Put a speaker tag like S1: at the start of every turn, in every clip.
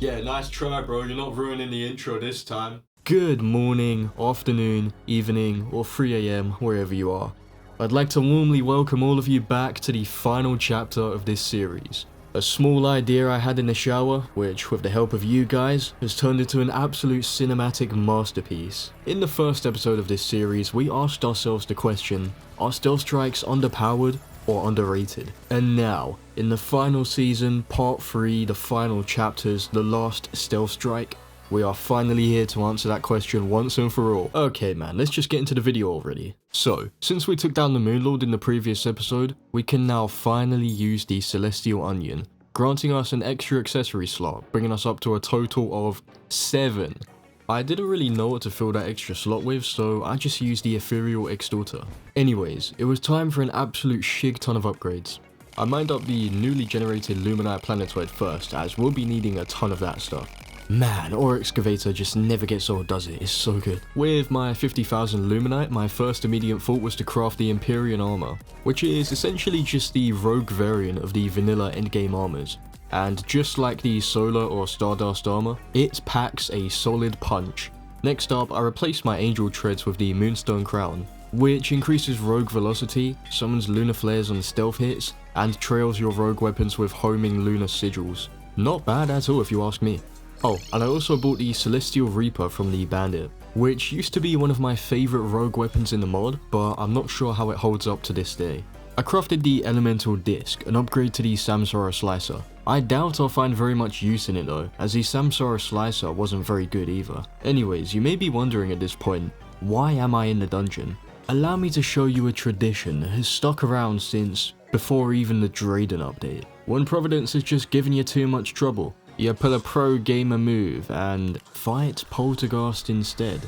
S1: Yeah, nice try, bro. You're not ruining the intro this time.
S2: Good morning, afternoon, evening, or 3 AM, wherever you are. I'd like to warmly welcome all of you back to the final chapter of this series. A small idea I had in the shower, which with the help of you guys, has turned into an absolute cinematic masterpiece. In the first episode of this series, we asked ourselves the question, are stealth strikes underpowered or underrated? And now, in the final season, part 3, the final chapters, the last stealth strike, we are finally here to answer that question once and for all. Okay man, let's just get into the video already. So, since we took down the Moonlord in the previous episode, we can now finally use the Celestial Onion, granting us an extra accessory slot, bringing us up to a total of 7. I didn't really know what to fill that extra slot with, so I just used the Ethereal Extorter. Anyways, it was time for an absolute shig ton of upgrades. I mined up the newly generated Luminite Planetoid first, as we'll be needing a ton of that stuff. Man, our Excavator just never gets old, does it? It's so good. With my 50,000 Luminite, my first immediate thought was to craft the Empyrean Armor, which is essentially just the rogue variant of the vanilla endgame armors. And just like the Solar or Stardust armor, it packs a solid punch. Next up, I replaced my Angel Treads with the Moonstone Crown, which increases rogue velocity, summons lunar flares on stealth hits, and trails your rogue weapons with homing lunar sigils. Not bad at all if you ask me. Oh, and I also bought the Celestial Reaper from the Bandit, which used to be one of my favourite rogue weapons in the mod, but I'm not sure how it holds up to this day. I crafted the Elemental Disc, an upgrade to the Samsara Slicer. I doubt I'll find very much use in it though, as the Samsara Slicer wasn't very good either. Anyways, you may be wondering at this point, why am I in the dungeon? Allow me to show you a tradition that has stuck around since before even the Drayden update. When Providence has just given you too much trouble, you pull a pro gamer move and fight Poltergeist instead.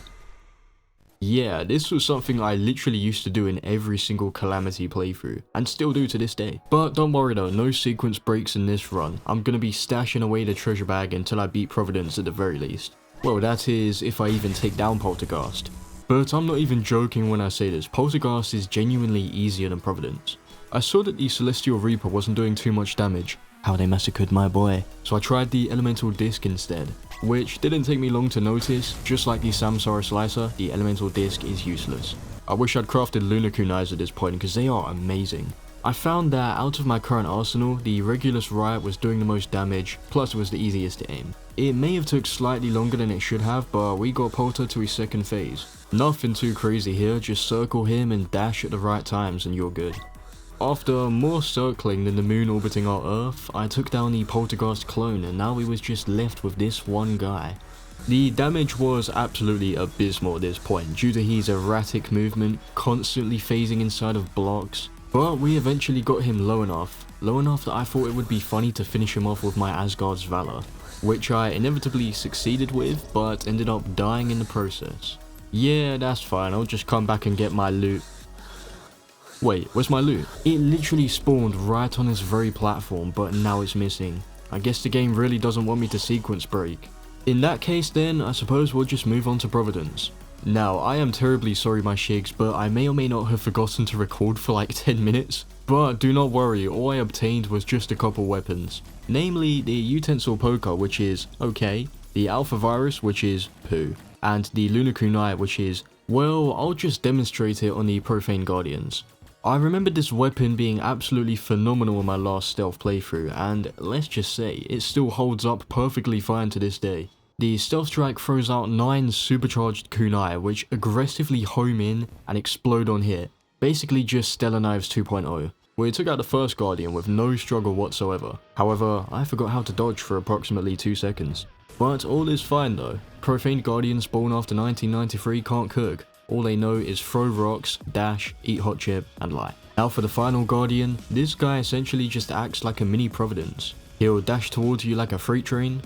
S2: Yeah, this was something I literally used to do in every single Calamity playthrough, and still do to this day. But don't worry though, no sequence breaks in this run. I'm gonna be stashing away the treasure bag until I beat Providence at the very least. Well, that is, if I even take down Poltergeist. But I'm not even joking when I say this, Poltergeist is genuinely easier than Providence. I saw that the Celestial Reaper wasn't doing too much damage. How they massacred my boy. So I tried the Elemental Disc instead, which didn't take me long to notice. Just like the Samsara Slicer, the Elemental Disc is useless. I wish I'd crafted Lunar Kunais at this point because they are amazing. I found that out of my current arsenal, the Regulus Riot was doing the most damage, plus it was the easiest to aim. It may have took slightly longer than it should have, but we got Polter to his second phase. Nothing too crazy here, just circle him and dash at the right times and you're good. After more circling than the moon orbiting our Earth, I took down the Poltergeist clone and now we was just left with this one guy. The damage was absolutely abysmal at this point due to his erratic movement, constantly phasing inside of blocks, but we eventually got him low enough that I thought it would be funny to finish him off with my Asgard's Valor, which I inevitably succeeded with but ended up dying in the process. Yeah, that's fine, I'll just come back and get my loot. Wait, where's my loot? It literally spawned right on this very platform, but now it's missing. I guess the game really doesn't want me to sequence break. In that case then, I suppose we'll just move on to Providence. Now, I am terribly sorry my shigs, but I may or may not have forgotten to record for like 10 minutes. But do not worry, all I obtained was just a couple weapons. Namely, the Utensil Poker, which is okay, the Alpha Virus, which is poo, and the Lunar Kunai, which is, well, I'll just demonstrate it on the Profane Guardians. I remember this weapon being absolutely phenomenal in my last stealth playthrough, and let's just say, it still holds up perfectly fine to this day. The stealth strike throws out 9 supercharged kunai which aggressively home in and explode on hit, basically just Stellar Knives 2.0. We took out the first Guardian with no struggle whatsoever, however, I forgot how to dodge for approximately 2 seconds. But all is fine though, Profane Guardians born after 1993 can't cook. All they know is throw rocks, dash, eat hot chip, and lie. Now for the final Guardian, this guy essentially just acts like a mini Providence. He'll dash towards you like a freight train,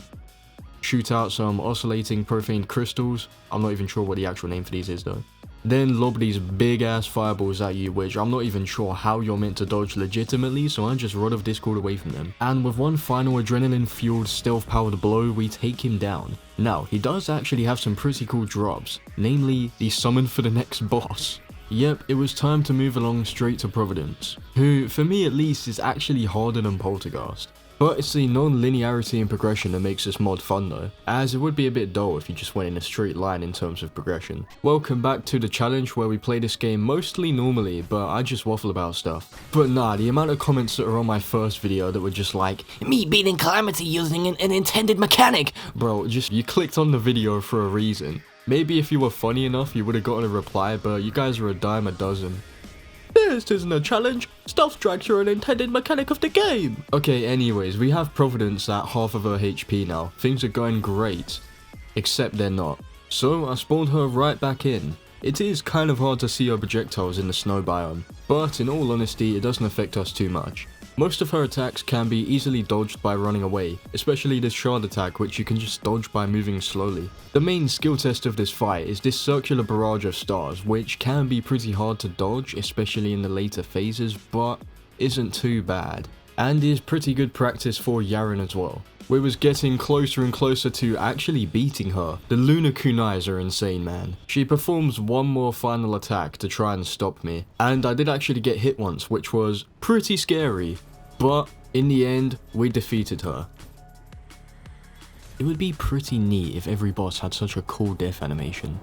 S2: shoot out some oscillating profane crystals, I'm not even sure what the actual name for these is though, then lob these big ass fireballs at you which I'm not even sure how you're meant to dodge legitimately, so I just rod of Discord away from them. And with one final adrenaline fueled stealth powered blow, we take him down. Now, he does actually have some pretty cool drops, namely the summon for the next boss. Yep, it was time to move along straight to Providence, who, for me at least, is actually harder than Poltergeist. But it's the non-linearity in progression that makes this mod fun though, as it would be a bit dull if you just went in a straight line in terms of progression. Welcome back to the challenge where we play this game mostly normally, but I just waffle about stuff. But nah, the amount of comments that are on my first video that were just like, me beating Calamity using an intended mechanic! Bro, just you clicked on the video for a reason. Maybe if you were funny enough you would have gotten a reply, but you guys are a dime a dozen. This isn't a challenge. Stealth strikes are an intended mechanic of the game. Okay, anyways, we have Providence at half of her HP now. Things are going great. Except they're not. So I spawned her right back in. It is kind of hard to see her projectiles in the snow biome, but in all honesty, it doesn't affect us too much. Most of her attacks can be easily dodged by running away, especially this shard attack which you can just dodge by moving slowly. The main skill test of this fight is this circular barrage of stars, which can be pretty hard to dodge, especially in the later phases, but isn't too bad, and is pretty good practice for Yaren as well. We was getting closer and closer to actually beating her. The lunar kunais are insane, man. She performs one more final attack to try and stop me, and I did actually get hit once, which was pretty scary, but in the end, we defeated her. It would be pretty neat if every boss had such a cool death animation.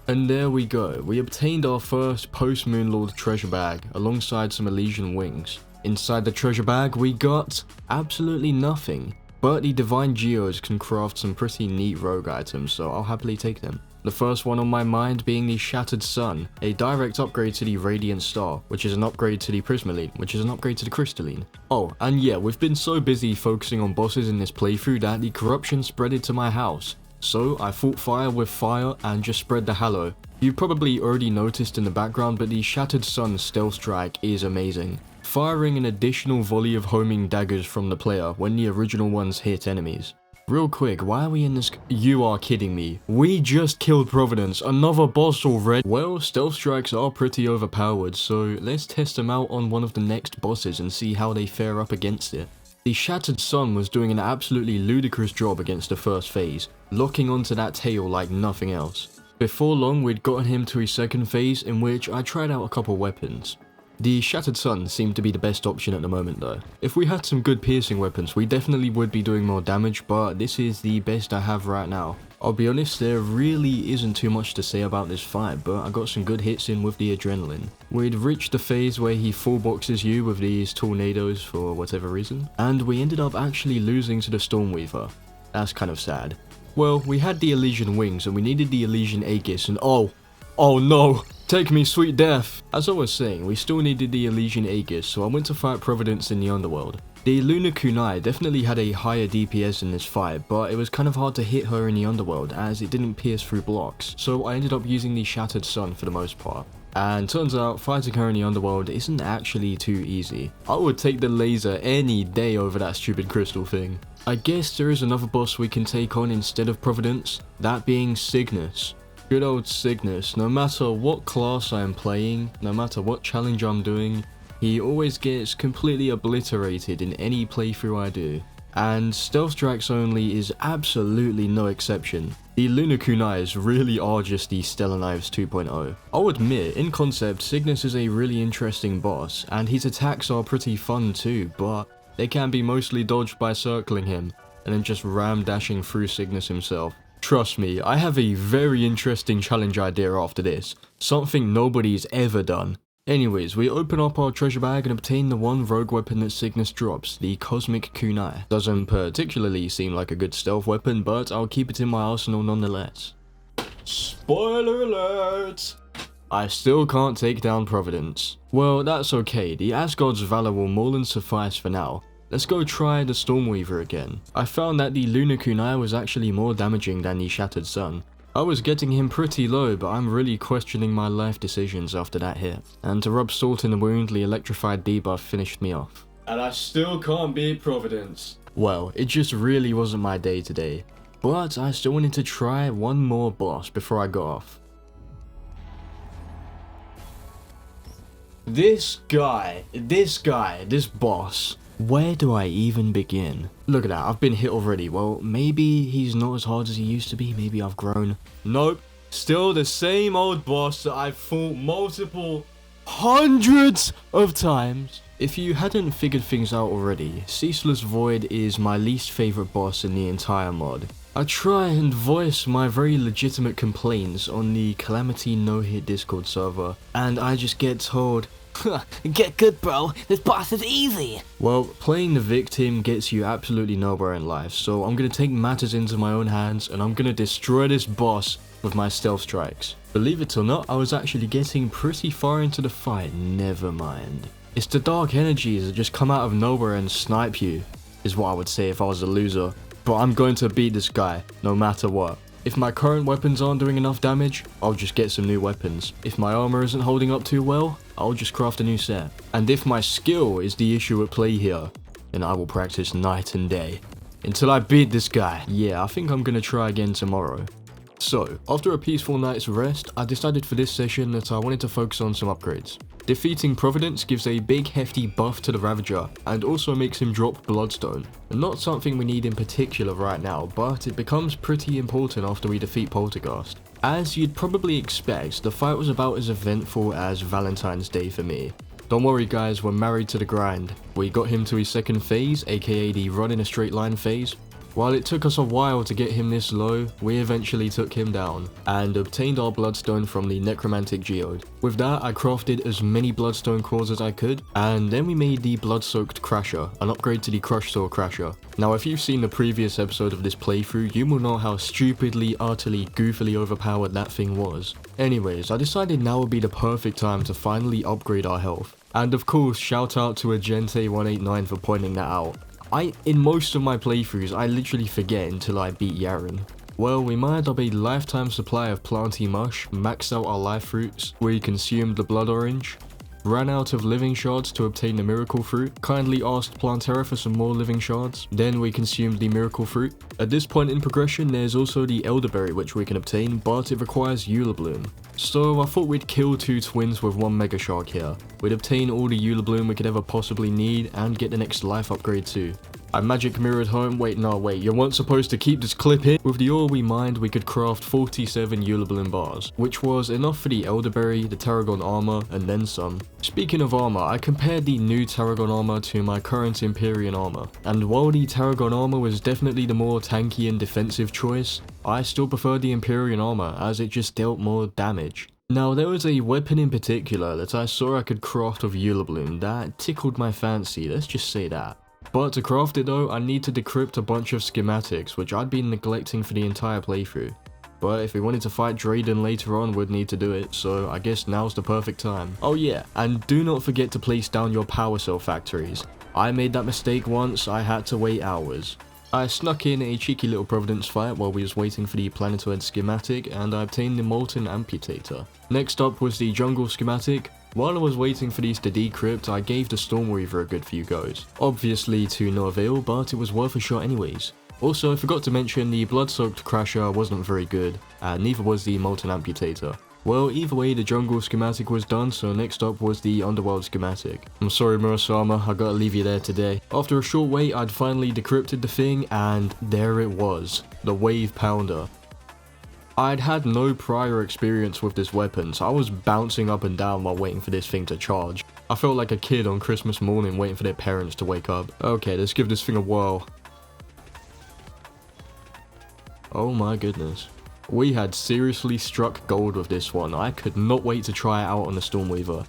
S2: And there we go, we obtained our first post-Moonlord treasure bag, alongside some Elysian wings. Inside the treasure bag we got absolutely nothing, but the Divine Geos can craft some pretty neat rogue items, so I'll happily take them. The first one on my mind being the Shattered Sun, a direct upgrade to the Radiant Star, which is an upgrade to the Prismaline, which is an upgrade to the Crystalline. Oh, and yeah, we've been so busy focusing on bosses in this playthrough that the corruption spreaded to my house. So I fought fire with fire and just spread the halo. You probably already noticed in the background, but the Shattered Sun stealth strike is amazing, firing an additional volley of homing daggers from the player when the original ones hit enemies. Real quick, why are we in this? You are kidding me. We just killed Providence, another boss already. Well, stealth strikes are pretty overpowered, so let's test them out on one of the next bosses and see how they fare up against it. The Shattered Sun was doing an absolutely ludicrous job against the first phase, locking onto that tail like nothing else. Before long, we'd gotten him to a second phase in which I tried out a couple weapons. The Shattered Sun seemed to be the best option at the moment though. If we had some good piercing weapons, we definitely would be doing more damage, but this is the best I have right now. I'll be honest, there really isn't too much to say about this fight, but I got some good hits in with the adrenaline. We'd reached the phase where he full boxes you with these tornadoes for whatever reason, and we ended up actually losing to the Stormweaver. That's kind of sad. Well, we had the Elysian wings and we needed the Elysian Aegis, and oh no! Take me, sweet death! As I was saying, we still needed the Elysian Aegis, so I went to fight Providence in the underworld. The lunar kunai definitely had a higher DPS in this fight, but it was kind of hard to hit her in the underworld as it didn't pierce through blocks, so I ended up using the Shattered Sun for the most part. And turns out, fighting her in the underworld isn't actually too easy. I would take the laser any day over that stupid crystal thing. I guess there is another boss we can take on instead of Providence, that being Cygnus. Good old Cygnus. No matter what class I am playing, no matter what challenge I'm doing, he always gets completely obliterated in any playthrough I do. And Stealth Strikes Only is absolutely no exception. The Lunar Kunais really are just the Stellar Knives 2.0. I'll admit, in concept, Cygnus is a really interesting boss, and his attacks are pretty fun too, but they can be mostly dodged by circling him, and then just ram dashing through Cygnus himself. Trust me, I have a very interesting challenge idea after this, something nobody's ever done. Anyways, we open up our treasure bag and obtain the one rogue weapon that Cygnus drops, the Cosmic Kunai. Doesn't particularly seem like a good stealth weapon, but I'll keep it in my arsenal nonetheless. Spoiler alert! I still can't take down Providence. Well, that's okay, the Asgard's valor will more than suffice for now. Let's go try the Stormweaver again. I found that the Lunar Kunai was actually more damaging than the Shattered Sun. I was getting him pretty low, but I'm really questioning my life decisions after that hit. And to rub salt in the wound, the electrified debuff finished me off. And I still can't beat Providence. Well, it just really wasn't my day today. But I still wanted to try one more boss before I got off. This boss. Where do I even begin? Look at that, I've been hit already. Well, maybe he's not as hard as he used to be. Maybe I've grown. Nope. Still the same old boss that I've fought multiple hundreds of times. If you hadn't figured things out already, Ceaseless Void is my least favourite boss in the entire mod. I try and voice my very legitimate complaints on the Calamity no-hit Discord server, and I just get told,
S3: Get good, bro, this boss is easy.
S2: Well, playing the victim gets you absolutely nowhere in life, so I'm gonna take matters into my own hands and I'm gonna destroy this boss with my stealth strikes. Believe it or not, I was actually getting pretty far into the fight, never mind. It's the dark energies that just come out of nowhere and snipe you, is what I would say if I was a loser. But I'm going to beat this guy, no matter what. If my current weapons aren't doing enough damage, I'll just get some new weapons. If my armor isn't holding up too well, I'll just craft a new set. And if my skill is the issue at play here, then I will practice night and day. Until I beat this guy. Yeah, I think I'm gonna try again tomorrow. So, after a peaceful night's rest, I decided for this session that I wanted to focus on some upgrades. Defeating Providence gives a big hefty buff to the Ravager, and also makes him drop Bloodstone. Not something we need in particular right now, but it becomes pretty important after we defeat Poltergeist. As you'd probably expect, the fight was about as eventful as Valentine's Day for me. Don't worry guys, we're married to the grind. We got him to his second phase, aka the run in a straight line phase. While it took us a while to get him this low, we eventually took him down, and obtained our Bloodstone from the Necromantic Geode. With that, I crafted as many Bloodstone cores as I could, and then we made the Blood-Soaked Crasher, an upgrade to the Crush Saw Crasher. Now if you've seen the previous episode of this playthrough, you will know how stupidly, utterly, goofily overpowered that thing was. Anyways, I decided now would be the perfect time to finally upgrade our health. And of course, shout out to Agente189 for pointing that out. In most of my playthroughs, I literally forget until I beat Yaren. Well, we mined up a lifetime supply of Planty Mush, maxed out our life fruits, we consumed the Blood Orange, ran out of living shards to obtain the Miracle Fruit, kindly asked Plantera for some more living shards, then we consumed the Miracle Fruit. At this point in progression, there's also the Elderberry which we can obtain, but it requires Eula Bloom. So I thought we'd kill two twins with one Mega Shark here. We'd obtain all the Eula Bloom we could ever possibly need, and get the next life upgrade too. I magic mirrored home. Wait, you weren't supposed to keep this clip in. With the ore we mined, we could craft 47 Eula Bloom bars, which was enough for the Elderberry, the Tarragon armor, and then some. Speaking of armor, I compared the new Tarragon armor to my current Empyrean armor, and while the Tarragon armor was definitely the more tanky and defensive choice, I still preferred the Empyrean armor as it just dealt more damage. Now there was a weapon in particular that I saw I could craft with Eula Bloom that tickled my fancy, let's just say that. But to craft it though, I need to decrypt a bunch of schematics, which I'd been neglecting for the entire playthrough. But if we wanted to fight Drayden later on, we'd need to do it, so I guess now's the perfect time. Oh yeah, and do not forget to place down your power cell factories. I made that mistake once, I had to wait hours. I snuck in a cheeky little Providence fight while we was waiting for the Planetoid schematic, and I obtained the Molten Amputator. Next up was the Jungle schematic. While I was waiting for these to decrypt, I gave the Stormweaver a good few goes. Obviously to no avail, but it was worth a shot anyways. Also, I forgot to mention the Blood-Soaked Crasher wasn't very good, and neither was the Molten Amputator. Well, either way, the Jungle schematic was done, so next up was the Underworld schematic. I'm sorry Murasama, I gotta leave you there today. After a short wait, I'd finally decrypted the thing, and there it was. The Wave Pounder. I'd had no prior experience with this weapon, so I was bouncing up and down while waiting for this thing to charge. I felt like a kid on Christmas morning waiting for their parents to wake up. Okay, let's give this thing a whirl. Oh my goodness. We had seriously struck gold with this one. I could not wait to try it out on the Stormweaver.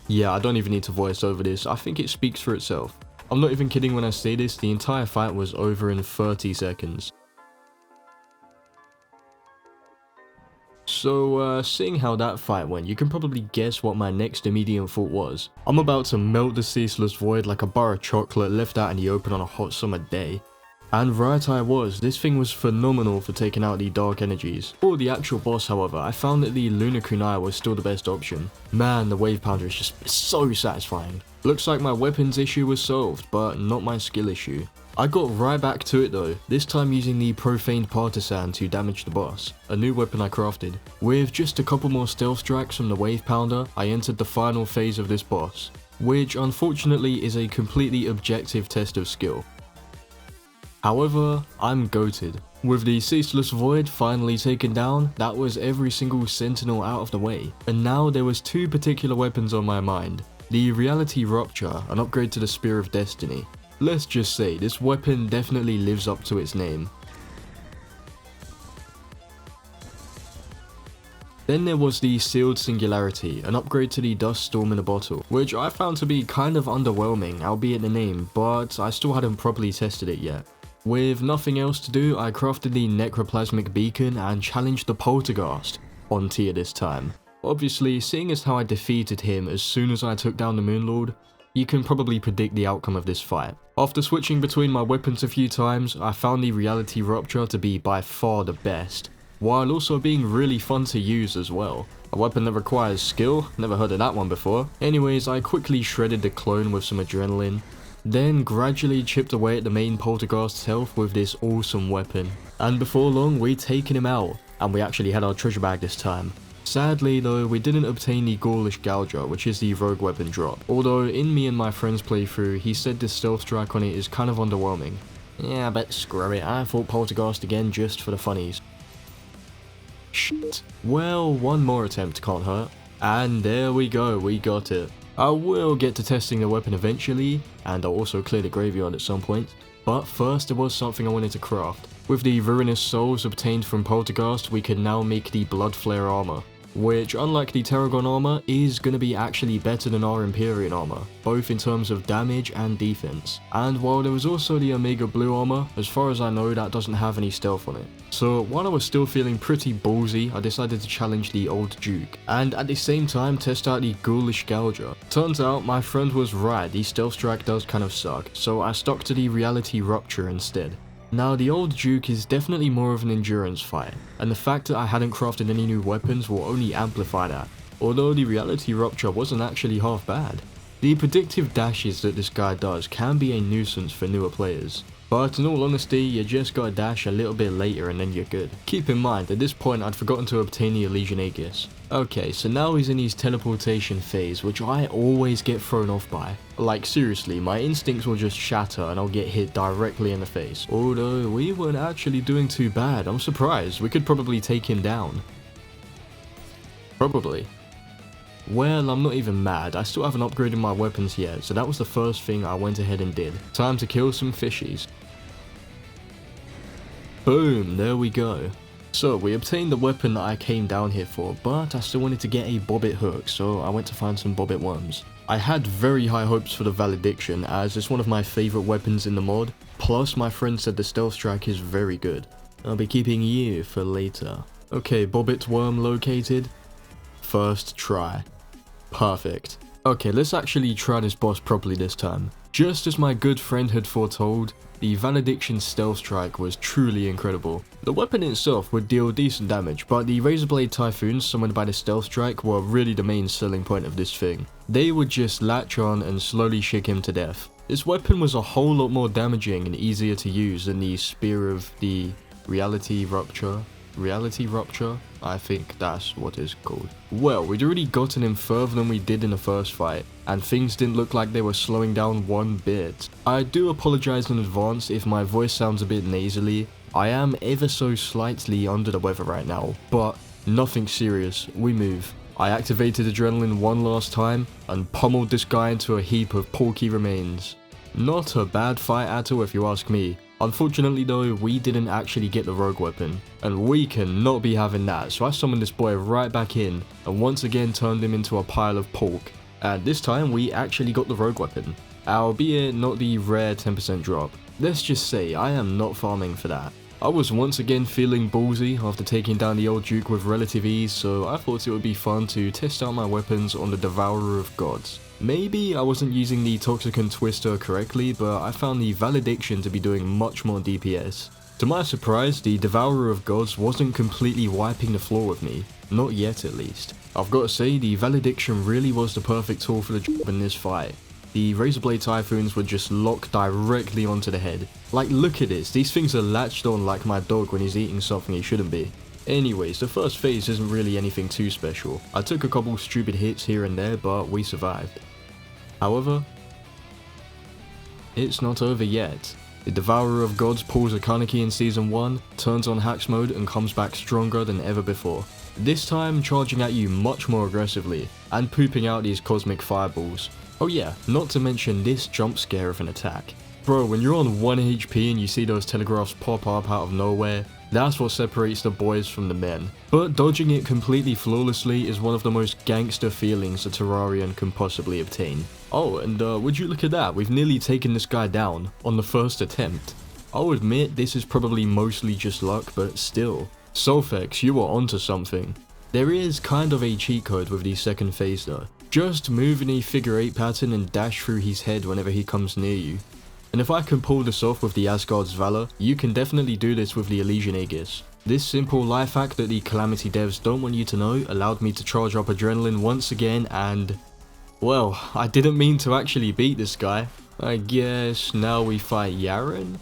S2: Yeah, I don't even need to voice over this. I think it speaks for itself. I'm not even kidding when I say this, the entire fight was over in 30 seconds. So, seeing how that fight went, you can probably guess what my next immediate thought was. I'm about to melt the Ceaseless Void like a bar of chocolate left out in the open on a hot summer day. And right I was, this thing was phenomenal for taking out the dark energies. For the actual boss however, I found that the Lunar Kunai was still the best option. Man, the Wave Pounder is just so satisfying. Looks like my weapons issue was solved, but not my skill issue. I got right back to it though, this time using the Profaned Partisan to damage the boss, a new weapon I crafted. With just a couple more stealth strikes from the Wave Pounder, I entered the final phase of this boss, which unfortunately is a completely objective test of skill. However, I'm goated. With the Ceaseless Void finally taken down, that was every single sentinel out of the way. And now there was two particular weapons on my mind. The Reality Rupture, an upgrade to the Spear of Destiny. Let's just say, this weapon definitely lives up to its name. Then there was the Sealed Singularity, an upgrade to the Dust Storm in a Bottle, which I found to be kind of underwhelming, albeit the name, but I still hadn't properly tested it yet. With nothing else to do, I crafted the Necroplasmic Beacon and challenged the Poltergeist, on tier this time. Obviously, seeing as how I defeated him as soon as I took down the Moonlord, you can probably predict the outcome of this fight. After switching between my weapons a few times, I found the Reality Rupture to be by far the best, while also being really fun to use as well. A weapon that requires skill, never heard of that one before. Anyways, I quickly shredded the clone with some adrenaline, then gradually chipped away at the main Poltergeist's health with this awesome weapon. And before long, we'd taken him out, and we actually had our treasure bag this time. Sadly though, we didn't obtain the Ghoulish Gouger, which is the rogue weapon drop. Although in me and my friend's playthrough, he said the stealth strike on it is kind of underwhelming. Yeah, but screw it, I thought Poltergeist again just for the funnies. Shit. Well, one more attempt can't hurt. And there we go, we got it. I will get to testing the weapon eventually, and I'll also clear the graveyard at some point. But first there was something I wanted to craft. With the Ruinous Souls obtained from Poltergeist, we can now make the Blood Flare armor, which unlike the Terragon armor is going to be actually better than our Empyrean armor, both in terms of damage and defense. And while there was also the Omega Blue armor, as far as I know that doesn't have any stealth on it. So while I was still feeling pretty ballsy, I decided to challenge the Old Duke, and at the same time test out the Ghoulish Gouger. Turns out my friend was right, the stealth strike does kind of suck, so I stuck to the Reality Rupture instead. Now the Old Duke is definitely more of an endurance fight, and the fact that I hadn't crafted any new weapons will only amplify that, although the Reality Rupture wasn't actually half bad. The predictive dashes that this guy does can be a nuisance for newer players, but in all honesty you just gotta dash a little bit later and then you're good. Keep in mind, at this point I'd forgotten to obtain the Elysian Aegis. Okay, so now he's in his teleportation phase, which I always get thrown off by. Like seriously, my instincts will just shatter and I'll get hit directly in the face. Although we weren't actually doing too bad, I'm surprised, we could probably take him down. Probably. Well, I'm not even mad, I still haven't upgraded my weapons yet, so that was the first thing I went ahead and did. Time to kill some fishies. Boom, there we go. So we obtained the weapon that I came down here for, but I still wanted to get a bobbit hook, so I went to find some bobbit worms. I had very high hopes for the Valediction, as it's one of my favourite weapons in the mod, plus my friend said the stealth strike is very good. I'll be keeping you for later. Okay, bobbit worm located. First try. Perfect. Okay, let's actually try this boss properly this time. Just as my good friend had foretold, the Valediction Stealth Strike was truly incredible. The weapon itself would deal decent damage, but the Razorblade Typhoons summoned by the Stealth Strike were really the main selling point of this thing. They would just latch on and slowly shake him to death. This weapon was a whole lot more damaging and easier to use than the Spear of the Reality Rupture? I think that's what it's called. Well, we'd already gotten him further than we did in the first fight, and things didn't look like they were slowing down one bit. I do apologise in advance if my voice sounds a bit nasally. I am ever so slightly under the weather right now, but nothing serious, we move. I activated Adrenaline one last time, and pummeled this guy into a heap of porky remains. Not a bad fight at all if you ask me. Unfortunately though, we didn't actually get the rogue weapon, and we cannot be having that, so I summoned this boy right back in, and once again turned him into a pile of pork. And this time we actually got the rogue weapon, albeit not the rare 10% drop. Let's just say I am not farming for that. I was once again feeling ballsy after taking down the old Duke with relative ease, so I thought it would be fun to test out my weapons on the Devourer of Gods. Maybe I wasn't using the Toxicant Twister correctly, but I found the Valediction to be doing much more DPS. To my surprise, the Devourer of Gods wasn't completely wiping the floor with me, not yet at least. I've got to say, the Valediction really was the perfect tool for the job in this fight. The Razorblade Typhoons would just lock directly onto the head. Like, look at this, these things are latched on like my dog when he's eating something he shouldn't be. Anyways, the first phase isn't really anything too special. I took a couple stupid hits here and there, but we survived. However, it's not over yet. The Devourer of Gods pulls a Kaneki in Season 1, turns on Hacks mode and comes back stronger than ever before. This time charging at you much more aggressively, and pooping out these cosmic fireballs. Oh yeah, not to mention this jump scare of an attack. Bro, when you're on 1 HP and you see those telegraphs pop up out of nowhere, that's what separates the boys from the men. But dodging it completely flawlessly is one of the most gangster feelings a Terrarian can possibly obtain. Oh, and would you look at that, we've nearly taken this guy down on the first attempt. I'll admit this is probably mostly just luck, but still. Sulfex, you are onto something. There is kind of a cheat code with the second phase though. Just move in a figure 8 pattern and dash through his head whenever he comes near you. And if I can pull this off with the Asgard's Valor, you can definitely do this with the Elysian Aegis. This simple life hack that the Calamity devs don't want you to know allowed me to charge up adrenaline once again and... well, I didn't mean to actually beat this guy. I guess now we fight Yaren?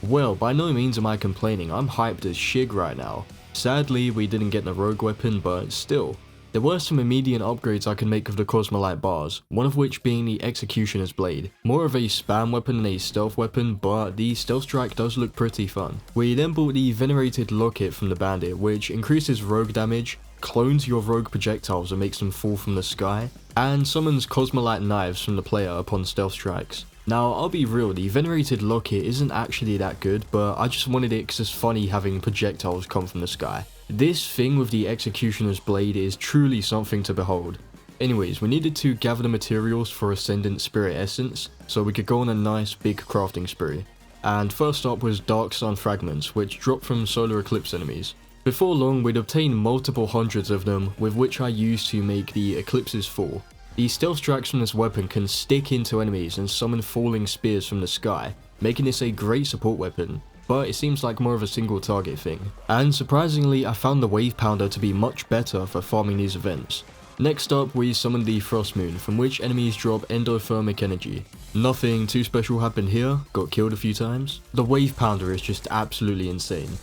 S2: Well, by no means am I complaining, I'm hyped as shig right now. Sadly, we didn't get the rogue weapon, but still. There were some immediate upgrades I can make of the Cosmolite bars, one of which being the Executioner's Blade. More of a spam weapon than a stealth weapon, but the Stealth Strike does look pretty fun. We then bought the Venerated Locket from the Bandit, which increases rogue damage, clones your rogue projectiles and makes them fall from the sky, and summons Cosmolite Knives from the player upon stealth strikes. Now, I'll be real, the Venerated Locket isn't actually that good, but I just wanted it because it's funny having projectiles come from the sky. This thing with the Executioner's Blade is truly something to behold. Anyways, we needed to gather the materials for Ascendant Spirit Essence, so we could go on a nice big crafting spree. And first up was Dark Sun Fragments, which drop from Solar Eclipse enemies. Before long, we'd obtain multiple hundreds of them, with which I used to make the Eclipses fall. The stealth strikes from this weapon can stick into enemies and summon falling spears from the sky, making this a great support weapon. But it seems like more of a single target thing. And surprisingly, I found the Wave Pounder to be much better for farming these events. Next up, we summoned the Frost Moon, from which enemies drop endothermic energy. Nothing too special happened here, got killed a few times. The Wave Pounder is just absolutely insane.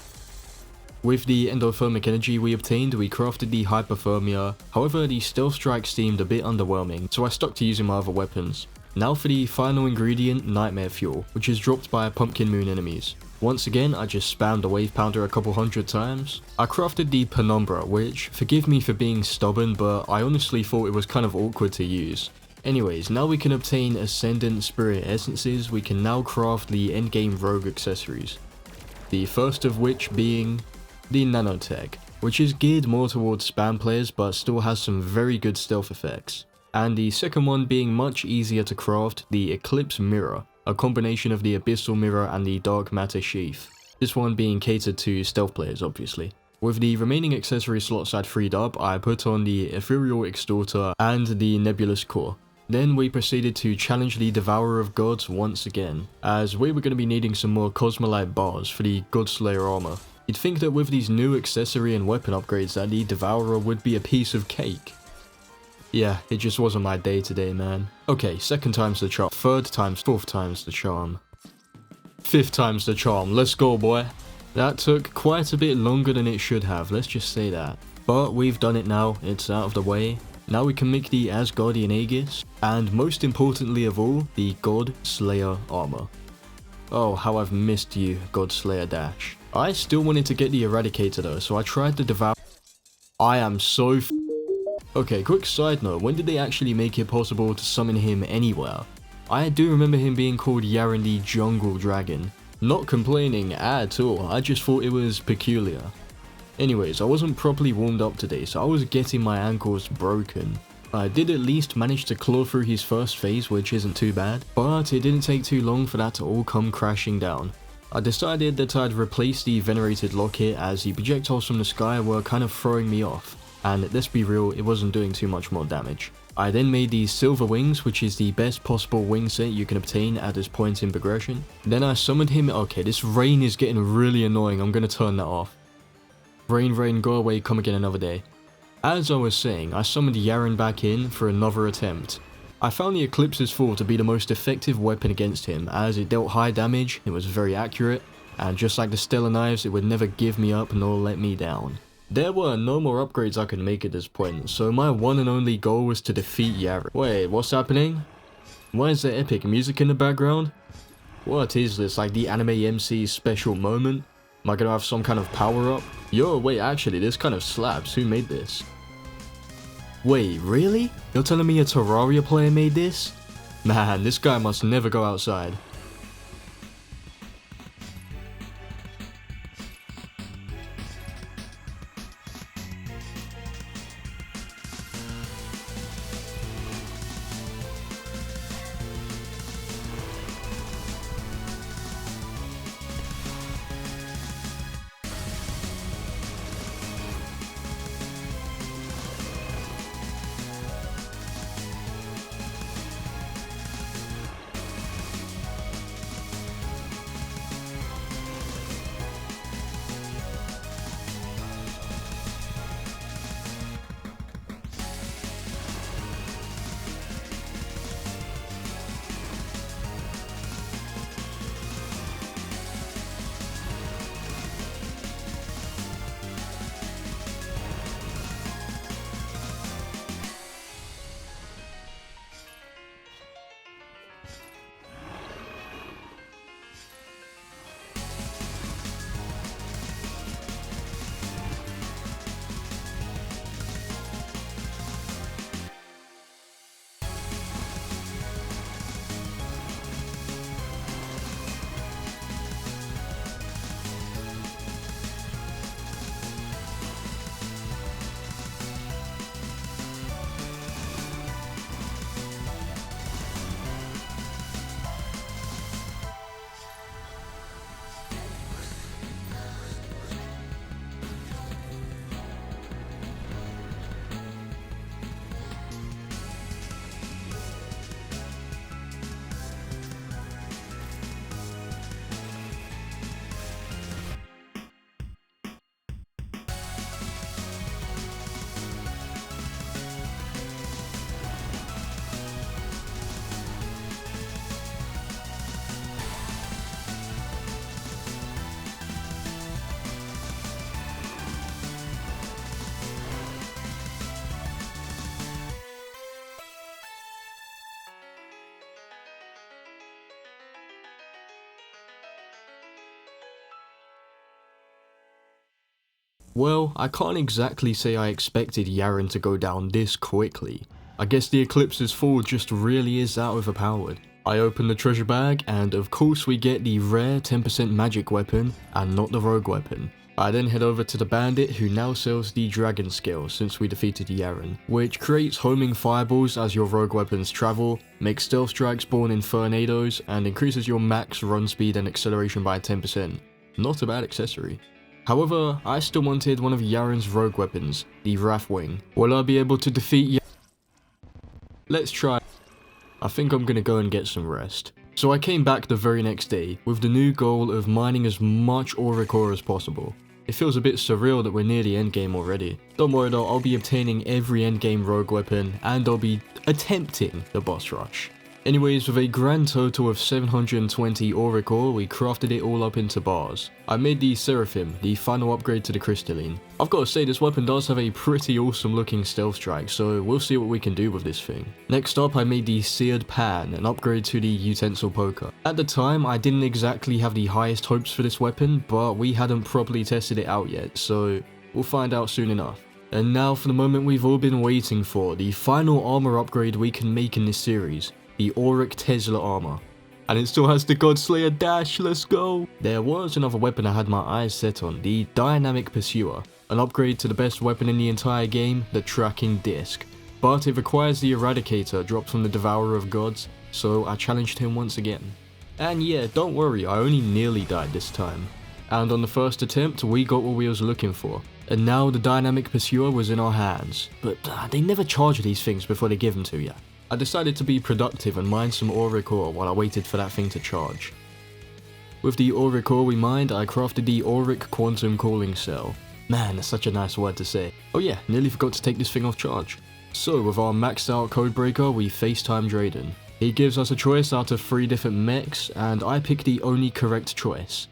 S2: With the endothermic energy we obtained, we crafted the Hypothermia, however the Stealth Strike seemed a bit underwhelming, so I stuck to using my other weapons. Now for the final ingredient, Nightmare Fuel, which is dropped by Pumpkin Moon enemies. Once again, I just spammed the Wave Pounder a couple hundred times. I crafted the Penumbra, which, forgive me for being stubborn, but I honestly thought it was kind of awkward to use. Anyways, now we can obtain Ascendant Spirit Essences, we can now craft the endgame rogue accessories. The first of which being the Nanotech, which is geared more towards spam players but still has some very good stealth effects. And the second one being much easier to craft, the Eclipse Mirror, a combination of the Abyssal Mirror and the Dark Matter Sheath. This one being catered to stealth players obviously. With the remaining accessory slots I'd freed up, I put on the Ethereal Extorter and the Nebulous Core. Then we proceeded to challenge the Devourer of Gods once again, as we were going to be needing some more Cosmolite bars for the Godslayer armor. You'd think that with these new accessory and weapon upgrades that the Devourer would be a piece of cake. Yeah, it just wasn't my day today, man. Okay, second time's the charm, third time's, fourth time's the charm. Fifth time's the charm, let's go boy. That took quite a bit longer than it should have, let's just say that. But we've done it now, it's out of the way. Now we can make the Asgardian Aegis, and most importantly of all, the God Slayer armor. Oh, how I've missed you, God Slayer Dash. I still wanted to get the Eradicator though, so I tried the Devour. I am so Okay, quick side note, when did they actually make it possible to summon him anywhere? I do remember him being called Yaren the Jungle Dragon. Not complaining at all, I just thought it was peculiar. Anyways, I wasn't properly warmed up today, so I was getting my ankles broken. I did at least manage to claw through his first phase, which isn't too bad, but it didn't take too long for that to all come crashing down. I decided that I'd replace the Venerated Locket as the projectiles from the sky were kind of throwing me off, and let's be real, it wasn't doing too much more damage. I then made the Silver Wings, which is the best possible wing set you can obtain at this point in progression. Then I summoned him. Okay, this rain is getting really annoying, I'm gonna turn that off. Rain, go away, come again another day. As I was saying, I summoned Yaren back in for another attempt. I found the Eclipse's Fall to be the most effective weapon against him, as it dealt high damage, it was very accurate, and just like the Stellar Knives, it would never give me up nor let me down. There were no more upgrades I could make at this point, so my one and only goal was to defeat Yaren. Wait, what's happening? Why is there epic music in the background? What is this, like the anime MC's special moment? Am I gonna have some kind of power up? Yo, wait, actually, this kind of slaps. Who made this? Wait, really? You're telling me a Terraria player made this? Man, this guy must never go outside. Well, I can't exactly say I expected Yaren to go down this quickly. I guess the Eclipse's fall just really is that overpowered. I open the treasure bag and of course we get the rare 10% magic weapon and not the rogue weapon. I then head over to the bandit who now sells the dragon scale since we defeated Yaren, which creates homing fireballs as your rogue weapons travel, makes stealth strikes spawn in tornadoes, and increases your max run speed and acceleration by 10%. Not a bad accessory. However, I still wanted one of Yaren's rogue weapons, the Wrathwing. Will I be able to defeat Let's try. I think I'm gonna go and get some rest. So I came back the very next day with the new goal of mining as much auric ore as possible. It feels a bit surreal that we're near the endgame already. Don't worry though, I'll be obtaining every endgame rogue weapon and I'll be attempting the boss rush. Anyways, with a grand total of 720 auric ore, we crafted it all up into bars. I made the Seraphim, the final upgrade to the crystalline. I've got to say this weapon does have a pretty awesome looking stealth strike, so we'll see what we can do with this thing. Next up I made the Seared Pan, an upgrade to the utensil poker. At the time I didn't exactly have the highest hopes for this weapon, but we hadn't properly tested it out yet, so we'll find out soon enough. And now for the moment we've all been waiting for, the final armor upgrade we can make in this series. The Auric Tesla armor. And it still has the Godslayer dash, let's go! There was another weapon I had my eyes set on, the Dynamic Pursuer, an upgrade to the best weapon in the entire game, the Tracking Disc. But it requires the Eradicator dropped from the Devourer of Gods, so I challenged him once again. And yeah, don't worry, I only nearly died this time. And on the first attempt, we got what we was looking for. And now the Dynamic Pursuer was in our hands. But they never charge these things before they give them to you. I decided to be productive and mine some auric ore while I waited for that thing to charge. With the auric ore we mined, I crafted the Auric Quantum Calling Cell. Man, that's such a nice word to say. Oh yeah, nearly forgot to take this thing off charge. So with our maxed out codebreaker, we FaceTime Drayden. He gives us a choice out of 3 different mechs, and I picked the only correct choice.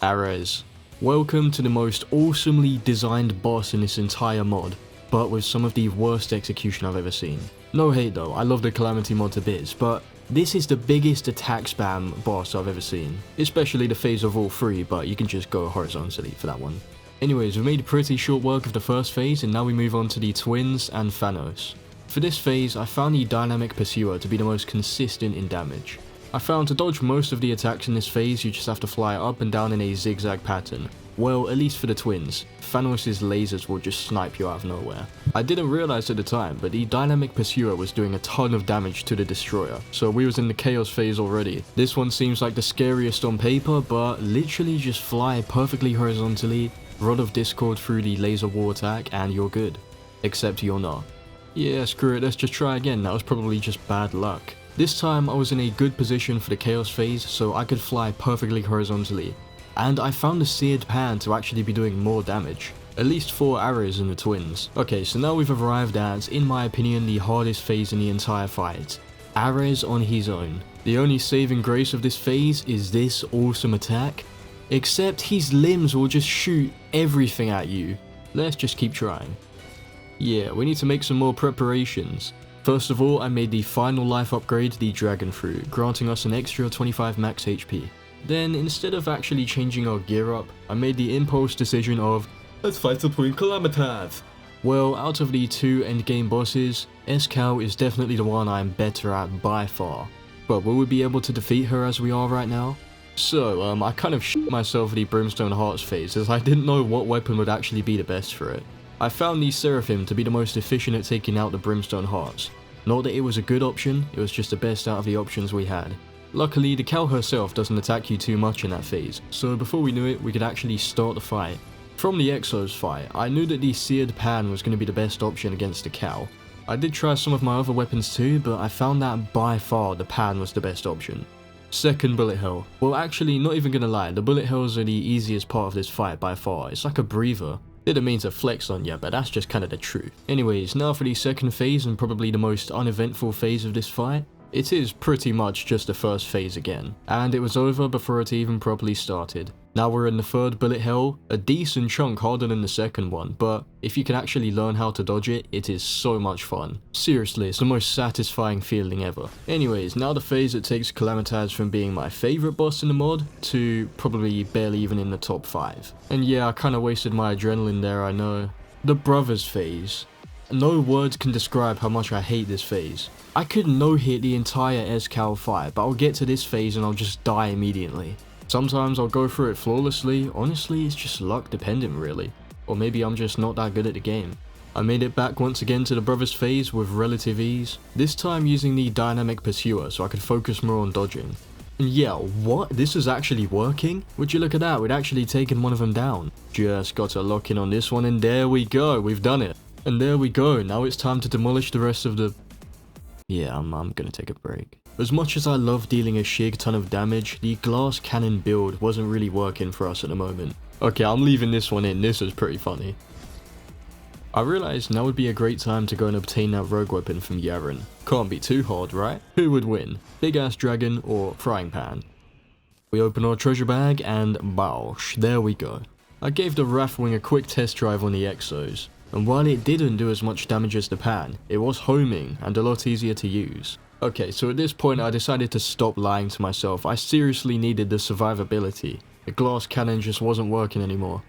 S2: Ares. Welcome to the most awesomely designed boss in this entire mod, but with some of the worst execution I've ever seen. No hate though, I love the Calamity Mod to bits, but This is the biggest attack spam boss I've ever seen, especially the phase of all three, but you can just go horizontally for that one. Anyways, we made pretty short work of the first phase, and now we move on to the twins and Thanos. For this phase, I found the Dynamic Pursuer to be the most consistent in damage. I found to dodge most of the attacks in this phase, you just have to fly up and down in a zigzag pattern. Well, at least for the twins, Thanos' lasers will just snipe you out of nowhere. I didn't realize at the time, but the Dynamic Pursuer was doing a ton of damage to the Destroyer, so we was in the Chaos phase already. This one seems like the scariest on paper, but literally just fly perfectly horizontally, Rod of Discord through the laser war attack, and you're good. Except you're not. Yeah, screw it, let's just try again, that was probably just bad luck. This time I was in a good position for the Chaos phase, so I could fly perfectly horizontally. And I found the Seared Pan to actually be doing more damage. At least 4 arrows in the twins. Okay, so now we've arrived at, in my opinion, the hardest phase in the entire fight. Ares on his own. The only saving grace of this phase is this awesome attack. Except his limbs will just shoot everything at you. Let's just keep trying. Yeah, we need to make some more preparations. First of all, I made the final life upgrade, the Dragon Fruit, granting us an extra 25 max HP. Then, instead of actually changing our gear up, I made the impulse decision of, let's fight the Twin Calamities. Well, out of the 2 endgame bosses, Escal is definitely the one I'm better at by far. But will we be able to defeat her as we are right now? So, I kind of shit myself for the Brimstone Hearts phase, as I didn't know what weapon would actually be the best for it. I found the Seraphim to be the most efficient at taking out the Brimstone Hearts. Not that it was a good option, it was just the best out of the options we had. Luckily, the cow herself doesn't attack you too much in that phase, so before we knew it, we could actually start the fight. From the Exos fight, I knew that the Seared Pan was going to be the best option against the cow. I did try some of my other weapons too, but I found that by far the Pan was the best option. Second, Bullet Hell. Well, actually, not even gonna lie, the Bullet Hells are the easiest part of this fight by far. It's like a breather. Didn't mean to flex on ya, but that's just kinda the truth. Anyways, now for the second phase and probably the most uneventful phase of this fight. It is pretty much just the first phase again, and it was over before it even properly started. Now we're in the third Bullet Hell, a decent chunk harder than the second one, but if you can actually learn how to dodge it, it is so much fun. Seriously, it's the most satisfying feeling ever. Anyways, now the phase that takes Calamities from being my favourite boss in the mod to probably barely even in the top 5. And yeah, I kinda wasted my adrenaline there, I know. The Brothers phase. No words can describe how much I hate this phase. I could no-hit the entire Escal fight, but I'll get to this phase and I'll just die immediately. Sometimes I'll go through it flawlessly, honestly it's just luck dependent really. Or maybe I'm just not that good at the game. I made it back once again to the Brothers phase with relative ease, this time using the Dynamic Pursuer so I could focus more on dodging. And yeah, what? This is actually working? Would you look at that, we'd actually taken one of them down. Just got to lock in on this one and there we go, we've done it. And there we go, now it's time to demolish the rest of the... Yeah, I'm gonna take a break. As much as I love dealing a shig ton of damage, the glass cannon build wasn't really working for us at the moment. Okay, I'm leaving this one in, this was pretty funny. I realised now would be a great time to go and obtain that rogue weapon from Yaren. Can't be too hard, right? Who would win? Big ass dragon or frying pan? We open our treasure bag and bausch, there we go. I gave the Wrathwing a quick test drive on the Exos. And while it didn't do as much damage as the pan, it was homing and a lot easier to use. Okay, so at this point I decided to stop lying to myself, I seriously needed the survivability. The glass cannon just wasn't working anymore.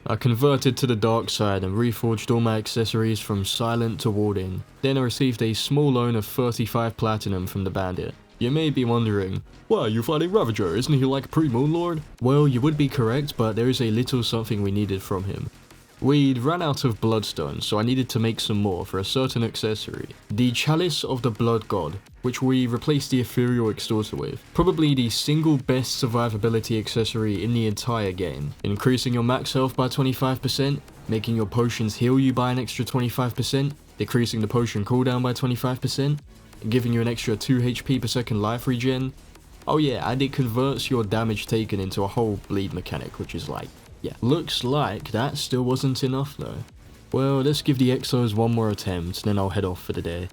S2: I converted to the dark side and reforged all my accessories from silent to warding. Then I received a small loan of 35 platinum from the bandit. You may be wondering, why are you fighting Ravager, isn't he like pre-Moon Lord? Well, you would be correct, but there is a little something we needed from him. We'd ran out of bloodstones, so I needed to make some more for a certain accessory. The Chalice of the Blood God, which we replaced the Ethereal Extorter with. Probably the single best survivability accessory in the entire game. Increasing your max health by 25%, making your potions heal you by an extra 25%, decreasing the potion cooldown by 25%, and giving you an extra 2 HP per second life regen. Oh yeah, and it converts your damage taken into a whole bleed mechanic, which is like, yeah. Looks like that still wasn't enough though. Well, let's give the Exos one more attempt, then I'll head off for the day.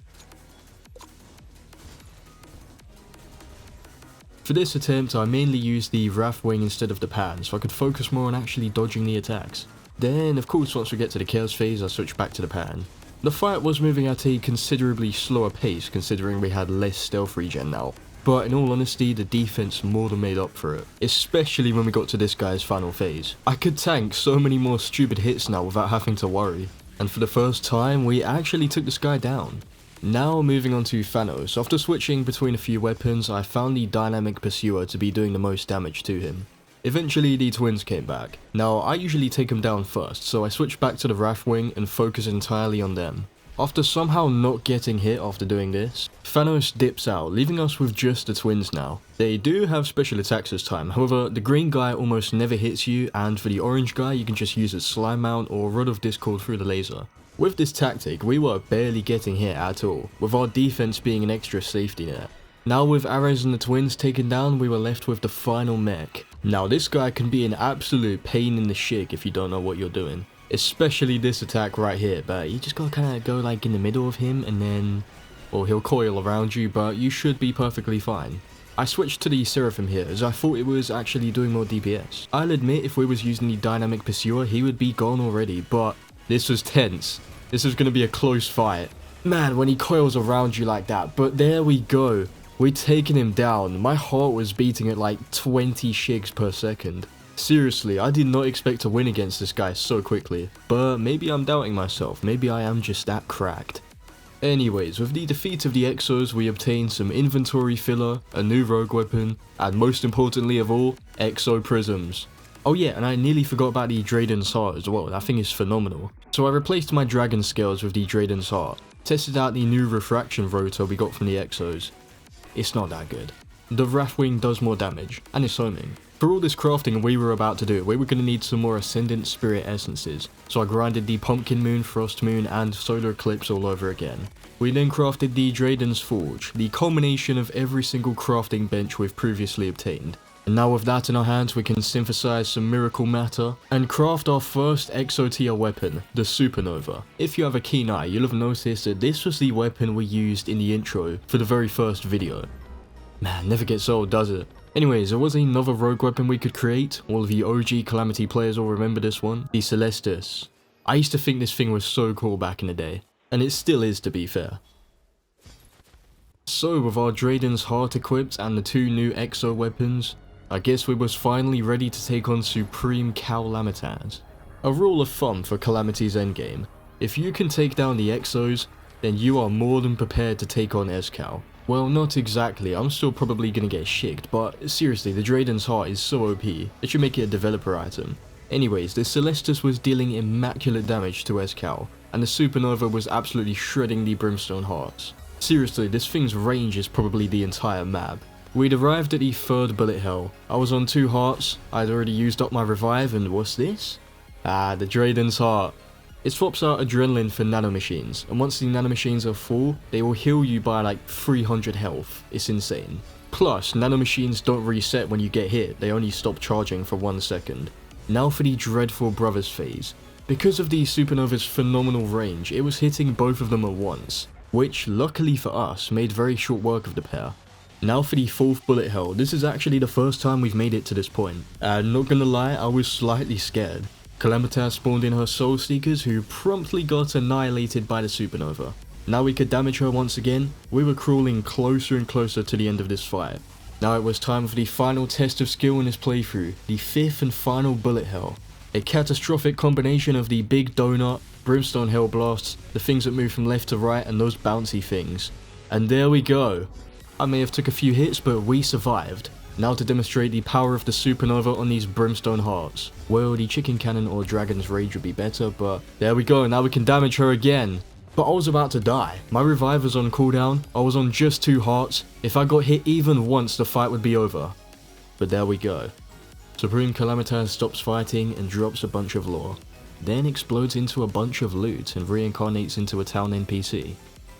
S2: For this attempt, I mainly used the Wrathwing instead of the pan, so I could focus more on actually dodging the attacks. Then, of course, once we get to the Chaos phase, I switch back to the pan. The fight was moving at a considerably slower pace, considering we had less stealth regen now. but in all honesty, the defense more than made up for it, especially when we got to this guy's final phase. I could tank so many more stupid hits now without having to worry, and for the first time, we actually took this guy down. Now moving on to Thanos. After switching between a few weapons, I found the Dynamic Pursuer to be doing the most damage to him. Eventually the twins came back. Now I usually take them down first, so I switched back to the Wrathwing and focus entirely on them. After somehow not getting hit after doing this, Thanos dips out, leaving us with just the twins now. They do have special attacks this time, however the green guy almost never hits you, and for the orange guy you can just use his Slime Mount or Rod of Discord through the laser. With this tactic we were barely getting hit at all, with our defense being an extra safety net. Now with Ares and the twins taken down, we were left with the final mech. Now this guy can be an absolute pain in the shig if you don't know what you're doing. Especially this attack right here, but you just gotta kinda go like in the middle of him and then, well, he'll coil around you, but you should be perfectly fine. I switched to the Seraphim here as I thought it was actually doing more DPS. I'll admit if we was using the Dynamic Pursuer he would be gone already, but this was tense. This was gonna be a close fight. Man, when he coils around you like that, but there we go. We're taking him down. My heart was beating at like 20 shigs per second. Seriously, I did not expect to win against this guy so quickly, but maybe I'm doubting myself, maybe I am just that cracked. Anyways, with the defeat of the Exos, we obtained some inventory filler, a new rogue weapon, and most importantly of all, Exo Prisms. Oh yeah, and I nearly forgot about the Draiden's Heart as well, that thing is phenomenal. So I replaced my Dragon Scales with the Draiden's Heart, tested out the new Refraction Rotor we got from the Exos. It's not that good. The Wrathwing does more damage, and it's homing. For all this crafting we were about to do, we were going to need some more Ascendant Spirit Essences, so I grinded the Pumpkin Moon, Frost Moon, and Solar Eclipse all over again. We then crafted the Draiden's Forge, the culmination of every single crafting bench we've previously obtained. And now with that in our hands we can synthesize some Miracle Matter, and craft our first Exo tier weapon, the Supernova. If you have a keen eye, you'll have noticed that this was the weapon we used in the intro for the very first video. Man, never gets old, does it? Anyways, there was another rogue weapon we could create. All of the OG Calamity players will remember this one, the Celestus. I used to think this thing was so cool back in the day, and it still is to be fair. So with our Draiden's Heart equipped and the two new Exo weapons, I guess we was finally ready to take on Supreme Calamitas. A rule of thumb for Calamity's endgame: if you can take down the Exos, then you are more than prepared to take on Escal. Well, not exactly, I'm still probably gonna get shigged, but seriously, the Draiden's Heart is so OP, it should make it a developer item. Anyways, the Celestus was dealing immaculate damage to Escal, and the Supernova was absolutely shredding the Brimstone Hearts. Seriously, this thing's range is probably the entire map. We'd arrived at the third bullet hell. I was on 2 hearts, I'd already used up my revive, and what's this? Ah, the Draiden's Heart. It swaps out adrenaline for nanomachines, and once the nanomachines are full, they will heal you by like 300 health. It's insane. Plus, nanomachines don't reset when you get hit, they only stop charging for 1 second. Now for the Dreadful Brothers phase. Because of the Supernova's phenomenal range, it was hitting both of them at once, which, luckily for us, made very short work of the pair. Now for the 4th bullet hell. This is actually the first time we've made it to this point, and not gonna lie, I was slightly scared. Calamitas spawned in her Soul Seekers, who promptly got annihilated by the Supernova. Now we could damage her once again. We were crawling closer and closer to the end of this fight. Now it was time for the final test of skill in this playthrough, the 5th and final bullet hell. A catastrophic combination of the Big Donut, Brimstone Hell Blasts, the things that move from left to right, and those bouncy things. And there we go. I may have took a few hits, but we survived. Now to demonstrate the power of the Supernova on these Brimstone Hearts. Well, the Chicken Cannon or Dragon's Rage would be better, but there we go, now we can damage her again. But I was about to die. My revive was on cooldown, I was on just 2 hearts. If I got hit even once, the fight would be over. But there we go. Supreme Calamitas stops fighting and drops a bunch of lore. Then explodes into a bunch of loot and reincarnates into a town NPC.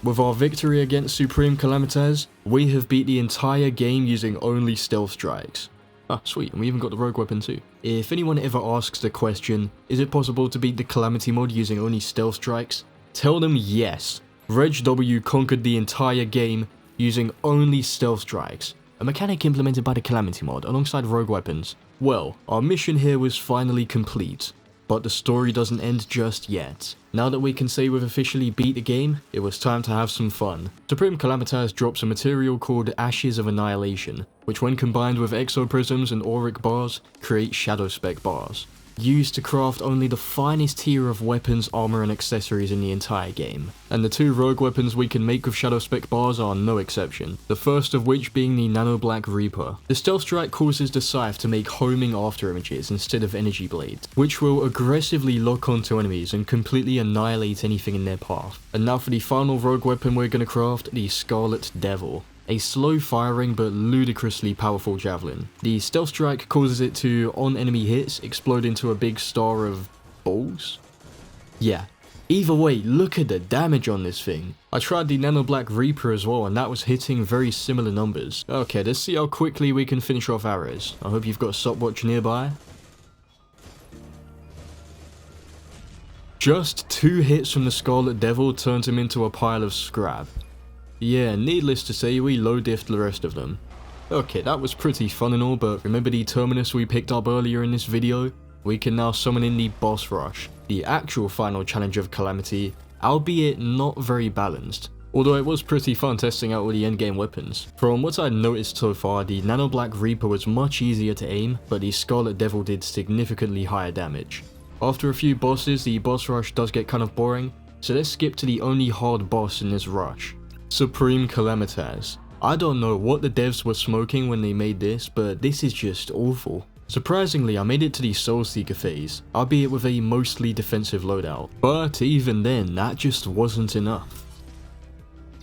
S2: With our victory against Supreme Calamitas, we have beat the entire game using only stealth strikes. Ah, sweet, and we even got the rogue weapon too. If anyone ever asks the question, is it possible to beat the Calamity mod using only stealth strikes? Tell them yes. Reg W conquered the entire game using only stealth strikes, a mechanic implemented by the Calamity mod alongside rogue weapons. Well, our mission here was finally complete. But the story doesn't end just yet. Now that we can say we've officially beat the game, it was time to have some fun. Supreme Calamity drops a material called Ashes of Annihilation, which when combined with exoprisms and auric bars, create shadow spec bars, used to craft only the finest tier of weapons, armor and accessories in the entire game. And the 2 rogue weapons we can make with shadow spec bars are no exception, the first of which being the Nano Black Reaper. The Stealth Strike causes the scythe to make homing after images instead of energy blades, which will aggressively lock onto enemies and completely annihilate anything in their path. And now for the final rogue weapon we're gonna craft, the Scarlet Devil. A slow firing but ludicrously powerful javelin. The Stealth Strike causes it to, on enemy hits, explode into a big star of balls? Yeah. Either way, look at the damage on this thing. I tried the Nano Black Reaper as well and that was hitting very similar numbers. Okay, let's see how quickly we can finish off arrows. I hope you've got a stopwatch nearby. Just 2 hits from the Scarlet Devil turns him into a pile of scrap. Yeah, needless to say, we low-diffed the rest of them. Okay, that was pretty fun and all, but remember the terminus we picked up earlier in this video? We can now summon in the boss rush, the actual final challenge of Calamity, albeit not very balanced. Although it was pretty fun testing out all the endgame weapons. From what I noticed so far, the Nano Black Reaper was much easier to aim, but the Scarlet Devil did significantly higher damage. After a few bosses, the boss rush does get kind of boring, so let's skip to the only hard boss in this rush. Supreme Calamity. I don't know what the devs were smoking when they made this, but this is just awful. Surprisingly, I made it to the Soul Seeker phase, albeit with a mostly defensive loadout. But even then, that just wasn't enough.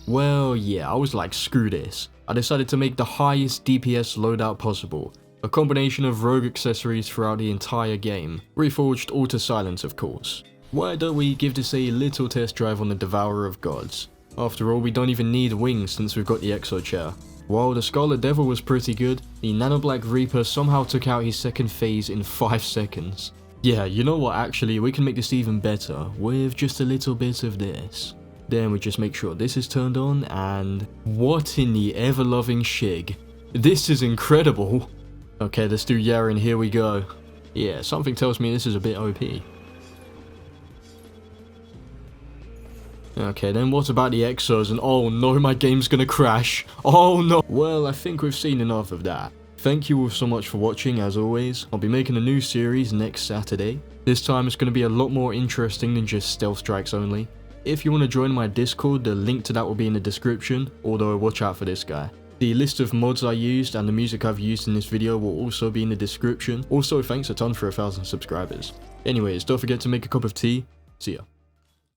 S2: Well, yeah, I was like, screw this. I decided to make the highest DPS loadout possible. A combination of rogue accessories throughout the entire game. Reforged Auto Silence, of course. Why don't we give this a little test drive on the Devourer of Gods? After all, we don't even need wings since we've got the Exo Chair. While the Scarlet Devil was pretty good, the Nano Black Reaper somehow took out his second phase in 5 seconds. Yeah, you know what, actually, we can make this even better with just a little bit of this. Then we just make sure this is turned on and... what in the ever-loving shig? This is incredible! Okay, let's do Yara and here we go. Yeah, something tells me this is a bit OP. Okay, then what about the Exos? And oh no, my game's gonna crash. Oh no. Well, I think we've seen enough of that. Thank you all so much for watching, as always. I'll be making a new series next Saturday. This time it's gonna be a lot more interesting than just stealth strikes only. If you want to join my Discord, the link to that will be in the description, although watch out for this guy. The list of mods I used and the music I've used in this video will also be in the description. Also, thanks a ton for 1,000 subscribers. Anyways, don't forget to make a cup of tea. See ya.